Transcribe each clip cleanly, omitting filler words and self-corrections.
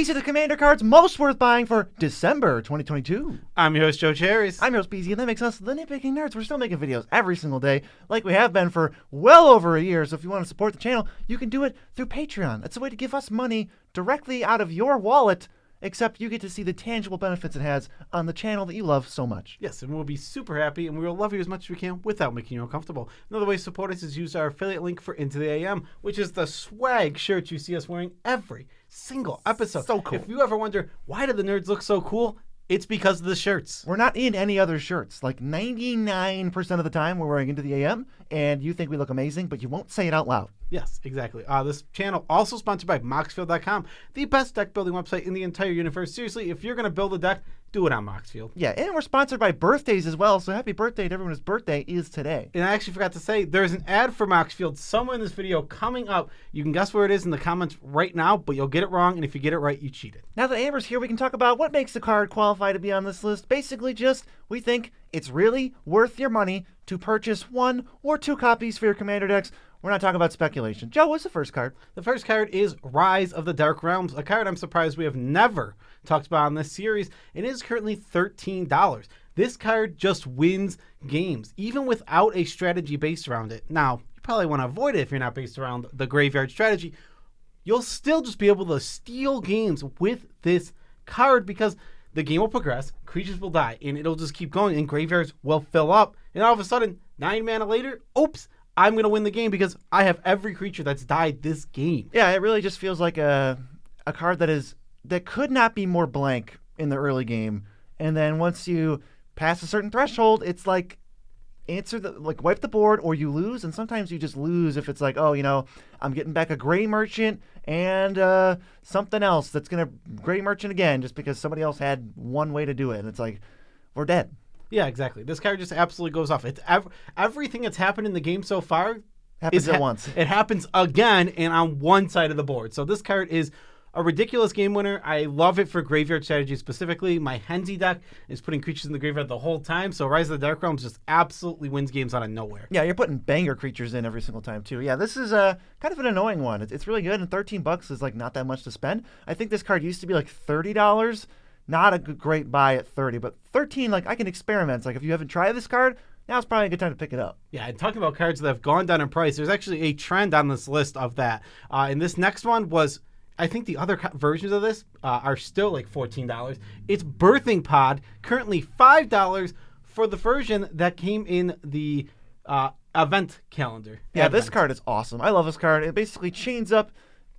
These are the Commander cards most worth buying for December 2022. I'm your host, Joe Cherries. I'm your host, BZ, and that makes us the Nitpicking Nerds. We're still making videos every single day, like we have been for well over a year. So if you want to support the channel, you can do it through Patreon. It's a way to give us money directly out of your wallet, except you get to see the tangible benefits it has on the channel that you love so much. Yes, and we'll be super happy, and we will love you as much as we can without making you uncomfortable. Another way to support us is use our affiliate link for IntoTheAM, which is the swag shirt you see us wearing every single episode. So cool. If you ever wonder, why do the nerds look so cool? It's because of the shirts. We're not in any other shirts. Like 99% of the time we're wearing IntoTheAM, and you think we look amazing, but you won't say it out loud. Yes, exactly. This channel also sponsored by Maraschiello.com, the best deck building website in the entire universe. Seriously, if you're going to build a deck, do it on Maraschiello. Yeah, and we're sponsored by birthdays as well, so happy birthday to everyone whose birthday is today. And I actually forgot to say, there's an ad for Maraschiello somewhere in this video coming up. You can guess where it is in the comments right now, but you'll get it wrong, and if you get it right, you cheated. Now that Amber's here, we can talk about what makes the card qualify to be on this list. Basically just, we think it's really worth your money to purchase 1 or 2 copies for your Commander decks. We're not talking about speculation. Joe, what's the first card? The first card is Rise of the Dark Realms, a card I'm surprised we have never talked about on this series. It is currently $13. This card just wins games, even without a strategy based around it. Now, you probably want to avoid it if you're not based around the graveyard strategy. You'll still just be able to steal games with this card because the game will progress, creatures will die, and it'll just keep going, and graveyards will fill up. And all of a sudden, 9 mana later, oops, I'm going to win the game because I have every creature that's died this game. Yeah, it really just feels like a card that could not be more blank in the early game. And then once you pass a certain threshold, it's like wipe the board or you lose. And sometimes you just lose if it's like, oh, I'm getting back a Gray Merchant and something else that's going to Gray Merchant again just because somebody else had one way to do it. And it's like, we're dead. Yeah, exactly. This card just absolutely goes off. It's everything that's happened in the game so far happens at once. It happens again and on one side of the board. So this card is a ridiculous game winner. I love it for graveyard strategy specifically. My Henzi deck is putting creatures in the graveyard the whole time. So Rise of the Dark Realms just absolutely wins games out of nowhere. Yeah, you're putting banger creatures in every single time too. Yeah, this is kind of an annoying one. It's really good, and $13 is like not that much to spend. I think this card used to be like $30. Not a great buy at 30, but 13, like I can experiment. It's like if you haven't tried this card, now's probably a good time to pick it up. Yeah, and talking about cards that have gone down in price, there's actually a trend on this list of that. And this next one was, I think the other versions of this are still like $14. It's Birthing Pod, currently $5 for the version that came in the event calendar. Yeah, this card is awesome. I love this card. It basically chains up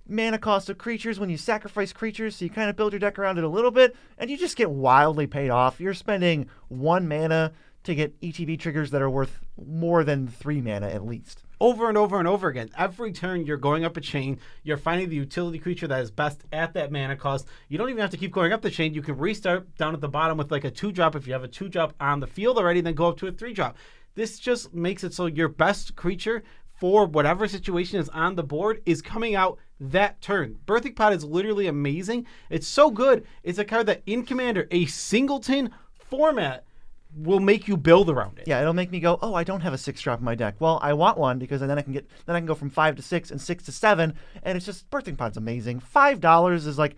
mana cost of creatures when you sacrifice creatures, so you kind of build your deck around it a little bit, and you just get wildly paid off. You're spending 1 mana to get ETB triggers that are worth more than 3 mana at least. Over and over and over again. Every turn you're going up a chain, you're finding the utility creature that is best at that mana cost. You don't even have to keep going up the chain. You can restart down at the bottom with like a 2-drop if you have a 2-drop on the field already, then go up to a 3-drop. This just makes it so your best creature for whatever situation is on the board is coming out that turn. Birthing Pod is literally amazing. It's so good. It's a card that in Commander, a singleton format will make you build around it. Yeah, it'll make me go, oh, I don't have a 6-drop in my deck. Well, I want one because then I can go from 5 to 6 and 6 to 7, and it's just Birthing Pod's amazing. $5 is like,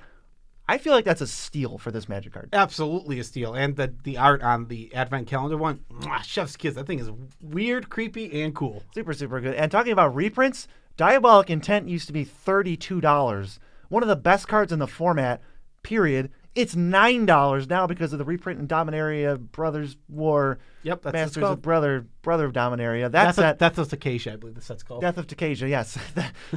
I feel like that's a steal for this Magic card. Absolutely a steal. And the art on the Advent Calendar one, chef's kiss. That thing is weird, creepy, and cool. Super, super good. And talking about reprints, Diabolic Intent used to be $32. One of the best cards in the format, period. It's $9 now because of the reprint in Dominaria Brothers War. Yep, that's Masters of Brother of Dominaria. That's Death of Takesha, I believe the set's called. Death of Takesha, yes.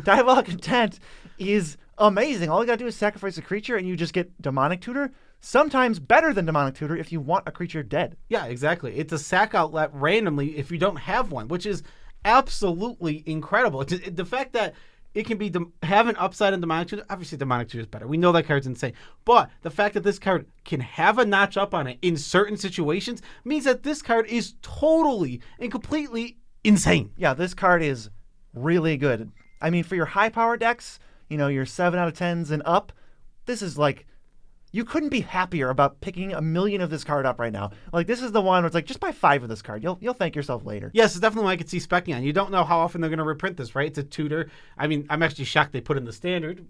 Diabolic Intent is amazing. All you gotta do is sacrifice a creature and you just get Demonic Tutor. Sometimes better than Demonic Tutor if you want a creature dead. Yeah, exactly. It's a sack outlet randomly if you don't have one, which is absolutely incredible. The fact that it can be have an upside in Demonic Tutor. Obviously, Demonic Tutor is better. We know that card's insane. But the fact that this card can have a notch up on it in certain situations means that this card is totally and completely insane. Yeah, this card is really good. I mean, for your high power decks, your 7 out of 10s and up, this is like, you couldn't be happier about picking 1,000,000 of this card up right now. Like, this is the one where it's like, just buy 5 of this card. You'll thank yourself later. Yes, it's definitely one I could see specking on. You don't know how often they're going to reprint this, right? It's a tutor. I mean, I'm actually shocked they put in the standard.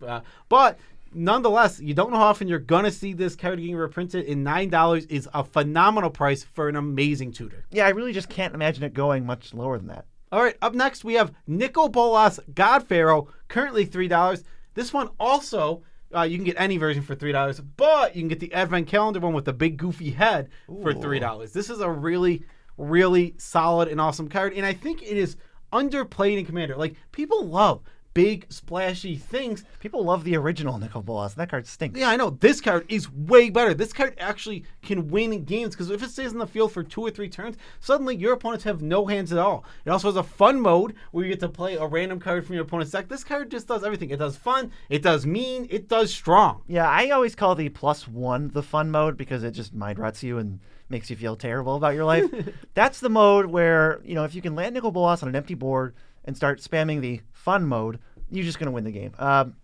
But nonetheless, you don't know how often you're going to see this card getting reprinted, and $9 is a phenomenal price for an amazing tutor. Yeah, I really just can't imagine it going much lower than that. All right, up next we have Nicol Bolas God Pharaoh, currently $3. This one also, you can get any version for $3, but you can get the Advent Calendar one with the big goofy head for $3. This is a really, really solid and awesome card, and I think it is underplayed in Commander. Like, people love big, splashy things. People love the original Nicol Bolas. That card stinks. Yeah, I know. This card is way better. This card actually can win games because if it stays in the field for 2 or 3 turns, suddenly your opponents have no hands at all. It also has a fun mode where you get to play a random card from your opponent's deck. This card just does everything. It does fun, it does mean, it does strong. Yeah, I always call the +1 the fun mode because it just mind rots you and makes you feel terrible about your life. That's the mode where, if you can land Nicol Bolas on an empty board and start spamming the fun mode, you're just going to win the game.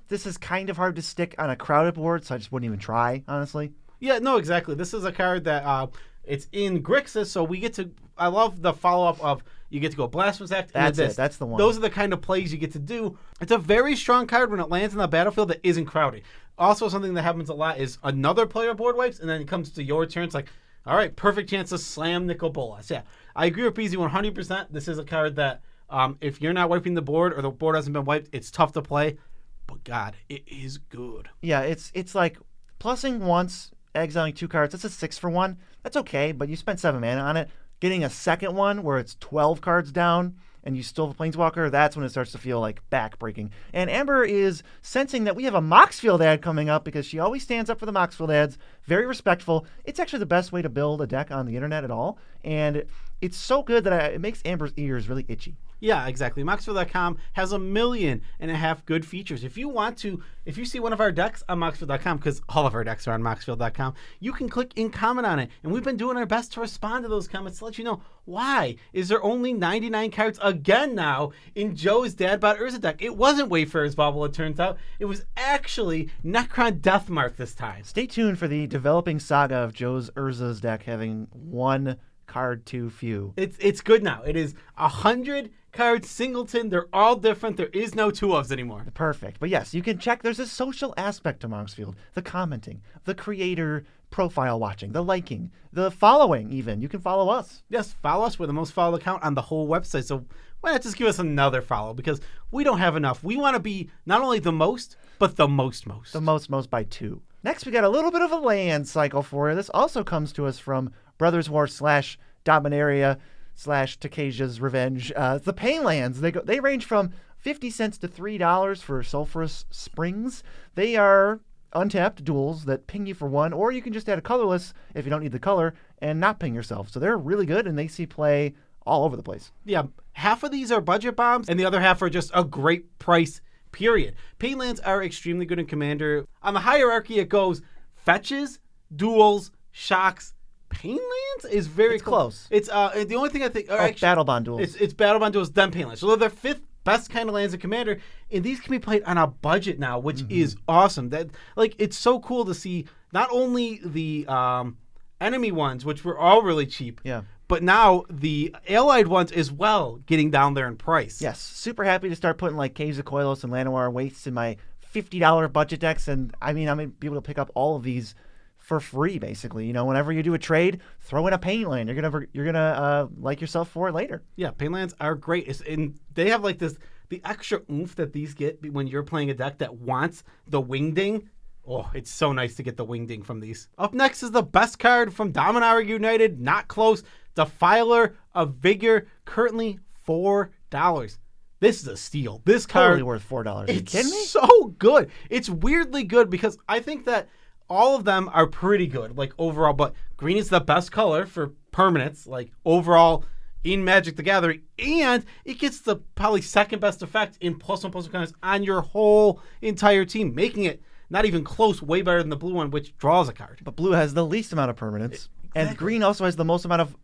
This is kind of hard to stick on a crowded board, so I just wouldn't even try, honestly. Yeah, no, exactly. This is a card that it's in Grixis, so we get to. I love the follow-up of you get to go Blasphemous Act. That's it. That's the one. Those are the kind of plays you get to do. It's a very strong card when it lands in the battlefield that isn't crowded. Also, something that happens a lot is another player board wipes, and then it comes to your turn. It's like, all right, perfect chance to slam Nicol Bolas. Yeah, I agree with BZ 100%. This is a card that if you're not wiping the board or the board hasn't been wiped, it's tough to play. But God, it is good. Yeah, it's like plussing once, exiling 2 cards. That's a 6 for 1. That's okay, but you spent 7 mana on it. Getting a second one where it's 12 cards down and you still have a Planeswalker, that's when it starts to feel like backbreaking. And Amber is sensing that we have a Moxfield ad coming up because she always stands up for the Moxfield ads. Very respectful. It's actually the best way to build a deck on the internet at all. And it's so good that it makes Amber's ears really itchy. Yeah, exactly. Moxfield.com has 1.5 million good features. If you see one of our decks on Moxfield.com, because all of our decks are on Moxfield.com, you can click and comment on it. And we've been doing our best to respond to those comments to let you know why is there only 99 cards again now in Joe's Dad Bought Urza deck. It wasn't Wayfarer's Bauble, it turns out. It was actually Necron Deathmark this time. Stay tuned for the developing saga of Joe's Urza's deck having 1 card too few. It's good now. It is 100 cards singleton. They're all different. There is no 2-ofs anymore. Perfect. But yes, you can check. There's a social aspect to Moxfield. The commenting, the creator profile watching, the liking, the following even. You can follow us. Yes, follow us. We're the most followed account on the whole website. So why not just give us another follow? Because we don't have enough. We want to be not only the most, but the most. The most by 2. Next, we got a little bit of a land cycle for you. This also comes to us from Brothers War / Dominaria / Takesia's Revenge. The Pain Lands. They range from 50 cents to $3 for Sulphurous Springs. They are untapped duels that ping you for 1, or you can just add a colorless if you don't need the color and not ping yourself. So they're really good, and they see play all over the place. Yeah, half of these are budget bombs, and the other half are just a great price, period. Pain Lands are extremely good in Commander. On the hierarchy, it goes fetches, duels, shocks. Pain Lands is very close. It's the only thing I think. Battle Bond duels. It's Battle Bond duels, then Pain Lands. So they're the 5th best kind of lands in Commander, and these can be played on a budget now, which is awesome. That it's so cool to see not only the enemy ones, which were all really cheap, but now the allied ones as well getting down there in price. Yes, super happy to start putting like Caves of Koilos and Llanowar Wastes in my $50 budget decks, and I'm gonna be able to pick up all of these for free, basically. Whenever you do a trade, throw in a Pain Land. You're gonna like yourself for it later. Yeah, Pain Lands are great, and they have like the extra oomph that these get when you're playing a deck that wants the Wingding. Oh, it's so nice to get the Wingding from these. Up next is the best card from Dominaria United. Not close. Defiler of Vigor, currently $4. This is a steal. This card totally worth $4. Are you kidding me? It's so good. It's weirdly good because I think that all of them are pretty good, like overall, but green is the best color for permanents, like overall in Magic the Gathering, and it gets the probably second best effect in +1/+1 counters on your whole entire team, making it not even close, way better than the blue one, which draws a card. But blue has the least amount of permanents, and green also has the most amount of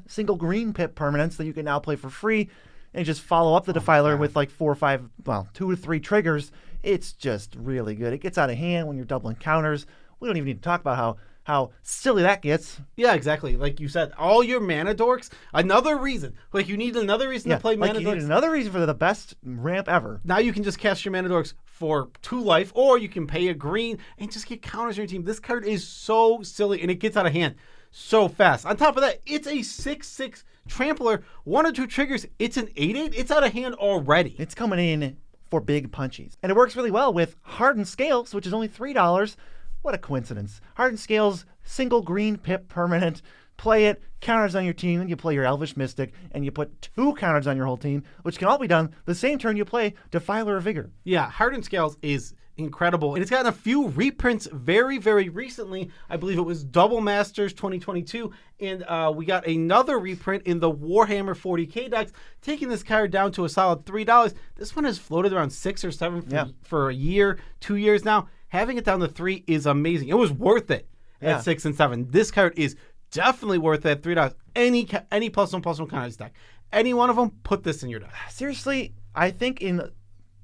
single green pip permanents that you can now play for free, and just follow up the Defiler with like 4 or 5, 2 to 3 triggers. It's just really good. It gets out of hand when you're doubling counters. We don't even need to talk about how how silly that gets. Yeah, exactly. Like you said, all your mana dorks, another reason. Like you need another reason to play mana like you dorks. need another reason for the best ramp ever. Now you can just cast your mana dorks for 2 life, or you can pay a green and just get counters on your team. This card is so silly, and it gets out of hand so fast. On top of that, it's a 6/6 trampler, 1 or 2 triggers. It's an 8/8. It's out of hand already. It's coming in for big punchies. And it works really well with Hardened Scales, which is only $3. What a coincidence. Hardened Scales, single green pip permanent. Play it, counters on your team, and you play your Elvish Mystic, and you put 2 counters on your whole team, which can all be done the same turn you play Defiler of Vigor. Yeah, Hardened Scales is incredible. And it's gotten a few reprints very, very recently. I believe it was Double Masters 2022. And we got another reprint in the Warhammer 40k decks, taking this card down to a solid $3. This one has floated around 6 or 7 for a year, 2 years now. Having it down to 3 is amazing. It was worth it at 6 and 7. This card is definitely worth it at $3. Any +1/+1 counters deck. Any one of them, put this in your deck. Seriously, I think in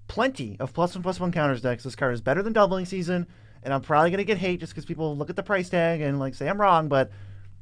plenty of +1/+1 counters decks, this card is better than Doubling Season, and I'm probably going to get hate just because people look at the price tag and like say I'm wrong, but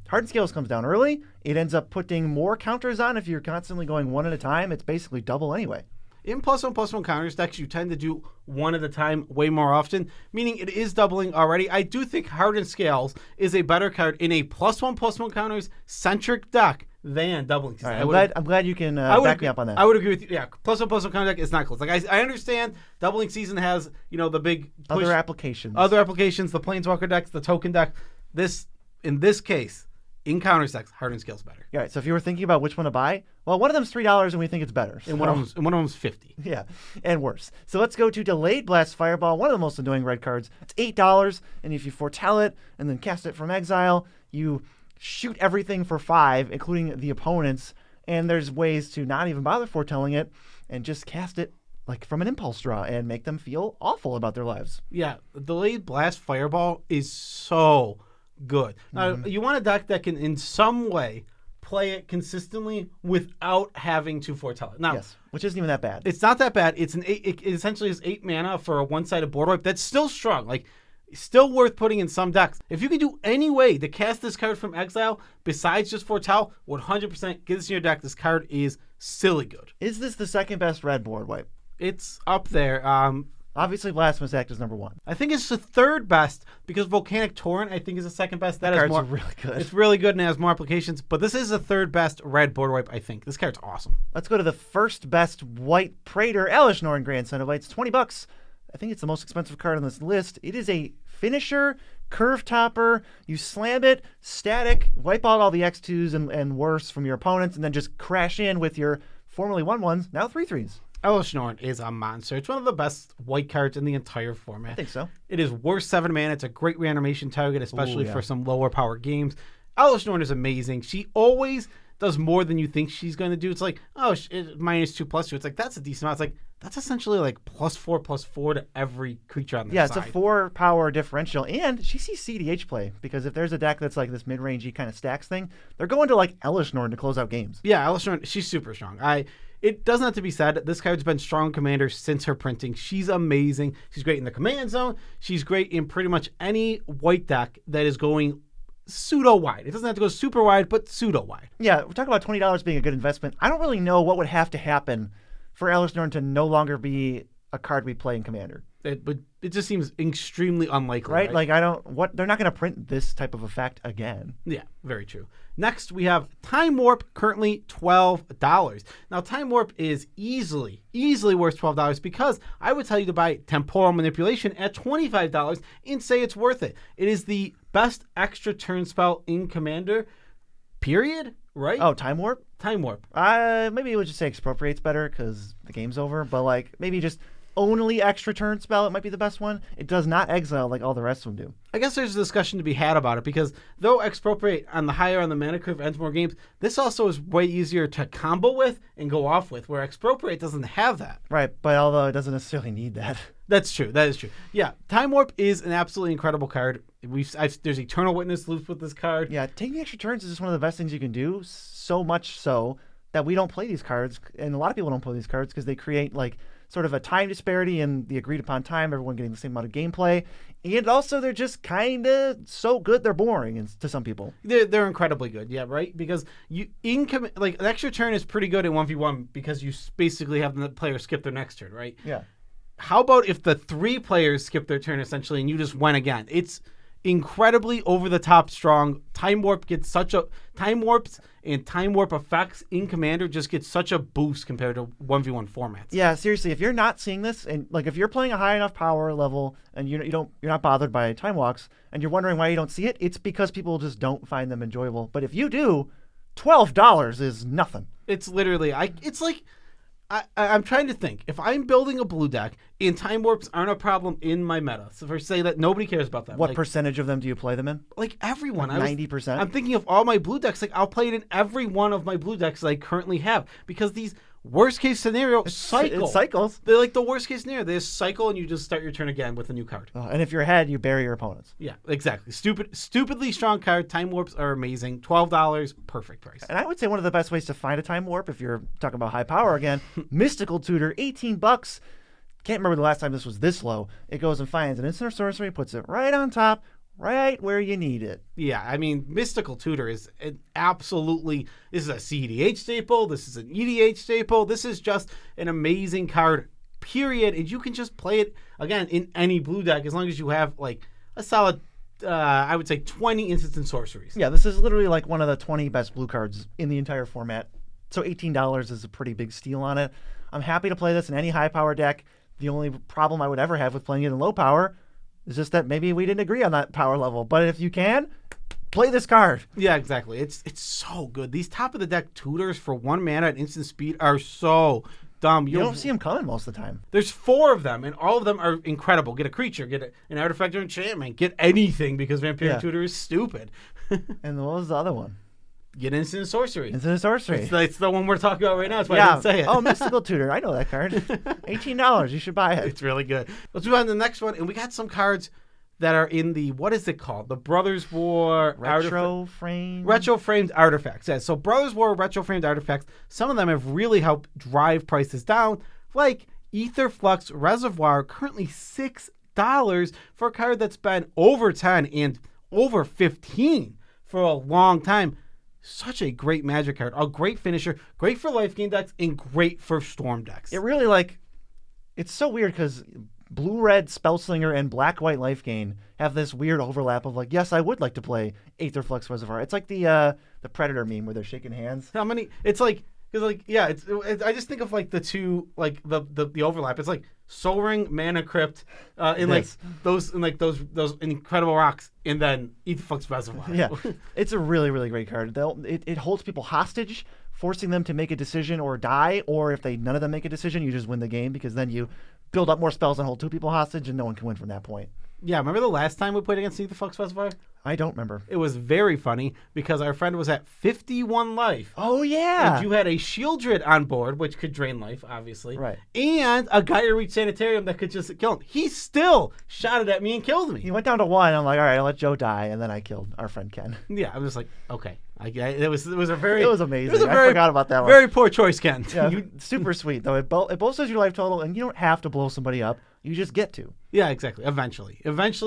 Hardened Scales comes down early. It ends up putting more counters on if you're constantly going one at a time. It's basically double anyway. In +1/+1 counters decks, you tend to do one at a time way more often, meaning it is doubling already. I do think Hardened Scales is a better card in a +1/+1 counters centric deck than Doubling Season. Right, I'm glad you can back me up on that. I would agree with you. Yeah, +1/+1 counter deck is not close. Like I understand Doubling Season has the big push, other applications, the Planeswalker decks, the token deck. In this case, in counter decks, Hardened Scales better. Yeah, so if you were thinking about which one to buy, well, one of them's $3 and we think it's better. And one of them's $50. Yeah, and worse. So let's go to Delayed Blast Fireball, one of the most annoying red cards. It's $8, and if you foretell it and then cast it from exile, you shoot everything for 5, including the opponents, and there's ways to not even bother foretelling it and just cast it like from an impulse draw and make them feel awful about their lives. Yeah, Delayed Blast Fireball is so good. Now, you want a deck that can in some way play it consistently without having to foretell it. Now, yes, which isn't even that bad. It's not that bad. It's it essentially is 8 mana for a one-sided board wipe. That's still strong. Like, still worth putting in some decks. If you can do any way to cast this card from exile besides just foretell, 100% get this in your deck. This card is silly good. Is this the second best red board wipe? It's up there. Obviously, Blasphemous Act is number 1. I think it's the third best because Volcanic Torrent, I think, is the second best. That is more really good. It's really good and has more applications, but this is the third best red board wipe, I think. This card's awesome. Let's go to the first best white Praetor, Elish Norn Grandson of Light. It's $20. I think it's the most expensive card on this list. It is a finisher, curve topper. You slam it, static, wipe out all the X2s and worse from your opponents, and then just crash in with your formerly 1/1s, now 3/3s. Elish Norn is a monster. It's one of the best white cards in the entire format. I think so. It is worth 7 mana. It's a great reanimation target, especially for some lower power games. Elish Norn is amazing. She always does more than you think she's going to do. It's like, -2/+2. It's like, that's a decent amount. It's like, that's essentially like +4/+4 to every creature on the side. Yeah, it's a 4 power differential. And she sees CDH play, because if there's a deck that's like this mid-rangey kind of stacks thing, they're going to like Elish Norn to close out games. Yeah, Elish Norn, she's super strong. It doesn't have to be said. This card's been strong commander since her printing. She's amazing. She's great in the command zone. She's great in pretty much any white deck that is going pseudo wide. It doesn't have to go super wide, but pseudo wide. Yeah, we're talking about $20 being a good investment. I don't really know what would have to happen for Elish Norn to no longer be a card we play in Commander. It just seems extremely unlikely. Right? Like, they're not going to print this type of effect again. Yeah, very true. Next, we have Time Warp, currently $12. Now, Time Warp is easily worth $12 because I would tell you to buy Temporal Manipulation at $25 and say it's worth it. It is the best extra turn spell in Commander, period, right? Oh, Time Warp? Time Warp. Maybe it would just say Expropriate's better because the game's over, but like maybe just only extra turn spell, it might be the best one. It does not exile like all the rest of them do. I guess there's a discussion to be had about it because though Expropriate on the higher on the mana curve ends more games, this also is way easier to combo with and go off with, where Expropriate doesn't have that. Right, but although it doesn't necessarily need that. That's true. That is true. Yeah, Time Warp is an absolutely incredible card. There's Eternal Witness loops with this card. Yeah, taking extra turns is just one of the best things you can do, so much so that we don't play these cards, and a lot of people don't play these cards because they create like sort of a time disparity in the agreed upon time, everyone getting the same amount of gameplay. And also, they're just kind of so good they're boring to some people. They're incredibly good, yeah, right? Because an extra turn is pretty good in 1v1 because you basically have the player skip their next turn, right? Yeah. How about if the 3 players skip their turn essentially and you just went again? It's incredibly over the top strong. Time warps and time warp effects in Commander just get such a boost compared to 1v1 formats. Yeah, seriously, if you're not seeing this, and like if you're playing a high enough power level and you're not bothered by time walks and you're wondering why you don't see it, it's because people just don't find them enjoyable. But if you do, $12 is nothing. It's literally I'm trying to think. If I'm building a blue deck and time warps aren't a problem in my meta, so for say that nobody cares about them. What percentage of them do you play them in? Like everyone. 90%? I'm thinking of all my blue decks. Like I'll play it in every one of my blue decks that I currently have because these worst case scenario cycle. It cycles. They're like the worst case scenario. They just cycle and you just start your turn again with a new card. And if you're ahead, you bury your opponents. Yeah, exactly. Stupidly strong card. Time warps are amazing. $12, perfect price. And I would say one of the best ways to find a time warp, if you're talking about high power again, Mystical Tutor, $18. Can't remember the last time this was this low. It goes and finds an instant or sorcery, puts it right on top, right where you need it. Yeah, I mean, Mystical Tutor is absolutely, this is a CEDH staple, this is an EDH staple, this is just an amazing card, period, and you can just play it, again, in any blue deck as long as you have, like, a solid, I would say, 20 instants and sorceries. Yeah, this is literally like one of the 20 best blue cards in the entire format, so $18 is a pretty big steal on it. I'm happy to play this in any high power deck. The only problem I would ever have with playing it in low power is just that maybe we didn't agree on that power level. But if you can, play this card. Yeah, exactly. It's so good. These top of the deck tutors for 1 mana at instant speed are so dumb. You don't see them coming most of the time. There's 4 of them, and all of them are incredible. Get a creature, get an artifact or enchantment, get anything because Vampiric Tutor is stupid. And what was the other one? Get instant sorcery. Instant sorcery. It's the one we're talking about right now. That's why I didn't say it. Oh, Mystical Tutor. I know that card. $18. You should buy it. It's really good. Let's move on to the next one. And we got some cards that are in the, what is it called? The Brothers War Retro framed artifacts. Yeah, so Brothers War retro framed artifacts, some of them have really helped drive prices down, like Ether Flux Reservoir, currently $6 for a card that's been over 10 and over 15 for a long time. Such a great Magic card, a great finisher, great for life gain decks, and great for Storm decks. It really, it's so weird because blue-red Spellslinger and black-white life gain have this weird overlap of yes, I would like to play Aetherflux Reservoir. It's like the Predator meme where they're shaking hands. How many? It's I just think of the two the overlap. It's like Soul Ring, Mana Crypt, and those incredible rocks, and then Aetherflux Reservoir. Yeah, it's a really really great card. It holds people hostage, forcing them to make a decision or die, or if none of them make a decision, you just win the game because then you build up more spells and hold 2 people hostage, and no one can win from that point. Yeah, remember the last time we played against Aetherflux Reservoir? I don't remember. It was very funny because our friend was at 51 life. Oh, yeah. And you had a Shieldred on board, which could drain life, obviously. Right. And a Gaia Reach Sanitarium that could just kill him. He still shot it at me and killed me. He went down to 1. I'm like, all right, I'll let Joe die. And then I killed our friend Ken. Yeah, I was like, okay. It was amazing. It was I forgot about that one. Very poor choice, Ken. Yeah, super sweet, though. It bolsters your life total, and you don't have to blow somebody up. You just get to. Yeah, exactly. Eventually,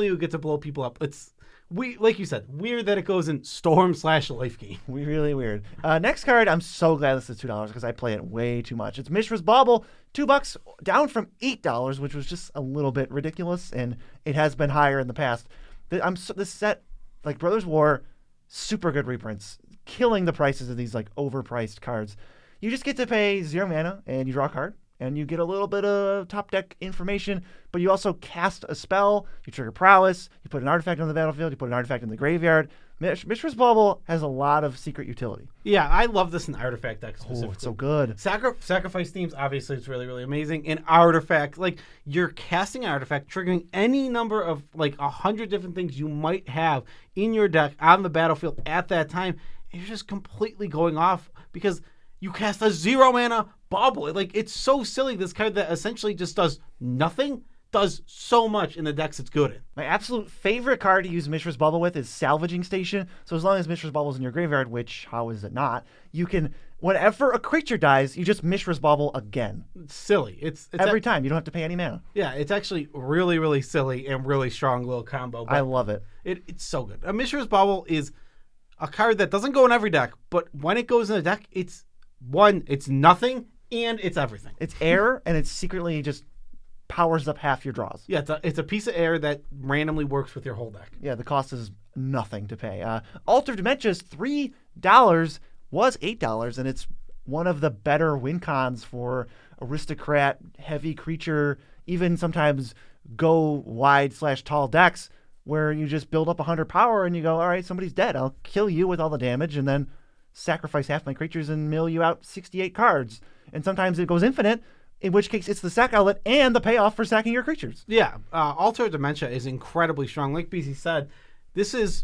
you get to blow people up. It's like you said, weird that it goes in Storm/life gain. Really weird. Next card, I'm so glad this is $2 because I play it way too much. It's Mishra's Bauble, $2, down from $8, which was just a little bit ridiculous, and it has been higher in the past. This set, like Brothers War, super good reprints, killing the prices of these overpriced cards. You just get to pay 0 mana and you draw a card. And you get a little bit of top deck information, but you also cast a spell, you trigger prowess, you put an artifact on the battlefield, you put an artifact in the graveyard. Mishra's Bauble has a lot of secret utility. Yeah, I love this in artifact decks specifically. Oh, it's so good. Sacrifice themes, obviously, it's really, really amazing. And artifact, you're casting an artifact, triggering any number of 100 different things you might have in your deck on the battlefield at that time. And you're just completely going off because you cast a 0 mana Bauble. It's so silly, this card that essentially just does nothing does so much in the decks it's good in. My absolute favorite card to use Mishra's Bubble with is Salvaging Station. So as long as Mishra's Bubble's in your graveyard, which how is it not, you can, whenever a creature dies, you just Mishra's Bubble again. It's silly. It's Every time. You don't have to pay any mana. Yeah, it's actually really, really silly and really strong little combo. I love it. It's so good. A Mishra's Bubble is a card that doesn't go in every deck, but when it goes in a deck, it's nothing and it's everything. It's air, and it secretly just powers up half your draws. Yeah, it's a piece of air that randomly works with your whole deck. Yeah, the cost is nothing to pay. Altar of Dementia's $3 was $8, and it's one of the better win cons for aristocrat, heavy creature, even sometimes go wide/tall decks where you just build up 100 power and you go, all right, somebody's dead. I'll kill you with all the damage and then sacrifice half my creatures and mill you out 68 cards. And sometimes it goes infinite, in which case it's the sack outlet and the payoff for sacking your creatures. Yeah, Altar of Dementia is incredibly strong. Like BC said, there's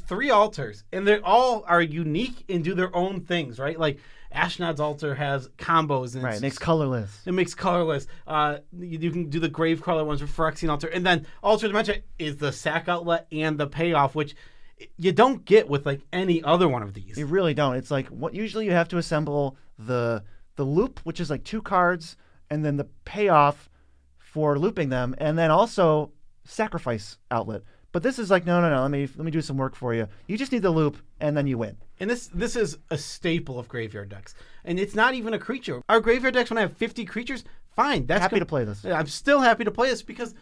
3 altars, and they all are unique and do their own things, right? Like Ashnod's Altar has combos. And it makes colorless. It makes colorless. You can do the Gravecaller ones with Phyrexian Altar. And then Altar of Dementia is the sack outlet and the payoff, which you don't get with like any other one of these. You really don't. It's like what usually you have to assemble the loop, which is like 2 cards, and then the payoff for looping them, and then also sacrifice outlet. But this is like, no. Let me do some work for you. You just need the loop, and then you win. And this is a staple of graveyard decks, and it's not even a creature. Our graveyard decks, when I have 50 creatures, fine. That's happy to play this. I'm still happy to play this because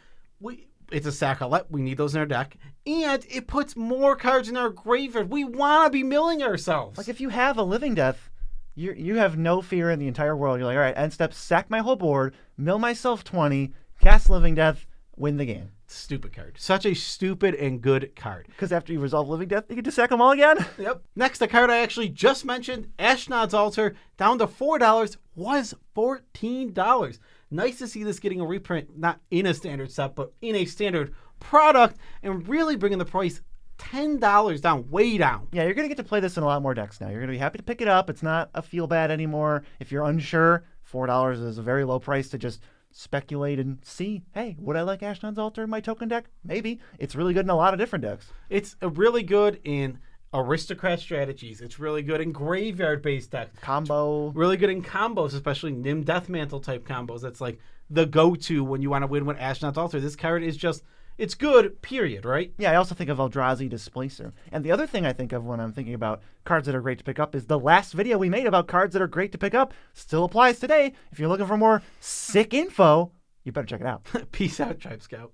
it's a sack outlet. We need those in our deck, and it puts more cards in our graveyard. We want to be milling ourselves. Like if you have a Living Death, you have no fear in the entire world. You're like, all right, end step, sack my whole board, mill myself 20, cast Living Death, win the game. Stupid card. Such a stupid and good card. Because after you resolve Living Death, you can just sack them all again. Yep. Next, the card I actually just mentioned, Ashnod's Altar, down to $4, was $14. Nice to see this getting a reprint, not in a standard set, but in a standard product, and really bringing the price $10 down, way down. Yeah, you're going to get to play this in a lot more decks now. You're going to be happy to pick it up. It's not a feel bad anymore. If you're unsure, $4 is a very low price to just speculate and see, hey, would I like Ashnod's Altar in my token deck? Maybe. It's really good in a lot of different decks. It's really good in aristocrat strategies. It's really good in graveyard-based decks. Combo. It's really good in combos, especially Nim Deathmantle type combos. That's like the go-to when you want to win with Ashnod's Altar. This card is just, it's good, period, right? Yeah, I also think of Eldrazi Displacer. And the other thing I think of when I'm thinking about cards that are great to pick up is the last video we made about cards that are great to pick up still applies today. If you're looking for more sick info, you better check it out. Peace out, Tribe Scout.